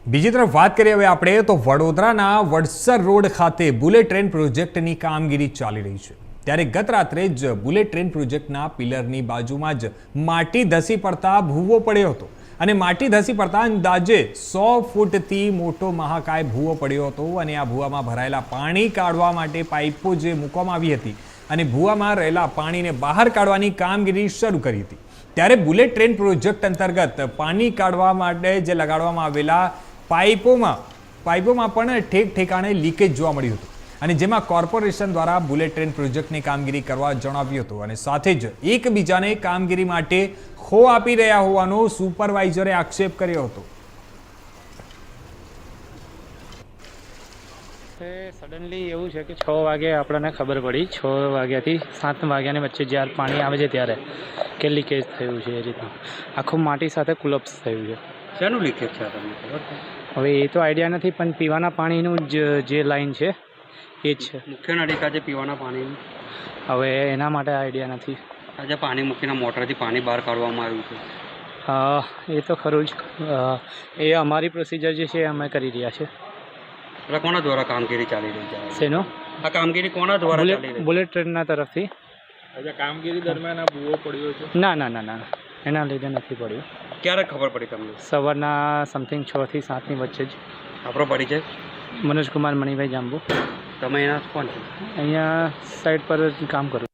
બીજી તરફ વાત કરીએ હવે આપણે તો વડોદરાના વડસર રોડ ખાતે બુલેટ ટ્રેન પ્રોજેક્ટની કામગીરી ચાલી રહી છે। ત્યારે ગત રાત્રે જ બુલેટ ટ્રેન પ્રોજેક્ટના પિલરની બાજુમાં જ માટી ધસી પડતા ભૂવો પડ્યો હતો અને માટી ધસી પડતા અંદાજે 100 ફૂટથી મોટો મહાકાય ભૂવો પડ્યો હતો અને આ ભૂવામાં ભરાયેલા પાણી કાઢવા માટે પાઇપો જે મૂકવામાં આવી હતી અને ભૂવામાં રહેલા પાણીને બહાર કાઢવાની કામગીરી શરૂ કરી હતી। ત્યારે બુલેટ ટ્રેન પ્રોજેક્ટ અંતર્ગત પાણી કાઢવા માટે જે લગાડવામાં આવેલા પાઇપોમાં પણ ઠેક ઠેકાણે લીકેજ જોવા મળ્યું હતું અને જેમાં કોર્પોરેશન દ્વારા બુલેટ ટ્રેન પ્રોજેક્ટની કામગીરી કરવા જણાવ્યું હતું અને સાથે જ એકબીજાને કામગીરી માટે ખો આપી રહ્યા હોવાનો સુપરવાઇઝરે આક્ષેપ કર્યો હતો। સડનલી એવું છે કે 6 વાગે આપણને ખબર પડી, 6 વાગ્યાથી 7 વાગ્યાની વચ્ચે જ્યારે પાણી આવે છે ત્યારે કે લીકેજ થયું છે। એ રીતના આખું માટી સાથે કોલેપ્સ થયું છે। શેનું લીકેજ છે તમને ખબર છે? હવે એ તો આઈડિયા નથી, પણ પીવાના પાણીનું જે લાઈન છે એ જ છે। મુખ્ય નળિકા જે પીવાના પાણીનું, હવે એના માટે આઈડિયા નથી। આજે પાણી મૂકીને મોટરથી પાણી બહાર કાઢવામાં આવ્યું છે। એ તો ખરું જ, એ અમારી પ્રોસિજર જે છે એ અમે કરી રહ્યા છે। એટલે કોના દ્વારા કામગીરી ચાલી રહી છે? શેનો? આ કામગીરી કોના દ્વારા ચાલી રહી બુલેટ ટ્રેનના તરફથી। આજે કામગીરી દરમિયાન આ ભૂવો પડ્યો છે? ના, એના લીધે નથી પડ્યું। ક્યારે ખબર પડી તમને? સવારના સમથિંગ 6 થી 7ની વચ્ચે જ। આપણો પડી છે મનોજ કુમાર મણિભાઈ જાંબુ। તમે એના કોણ છો? અહીંયા સાઈડ પર જ કામ કરું।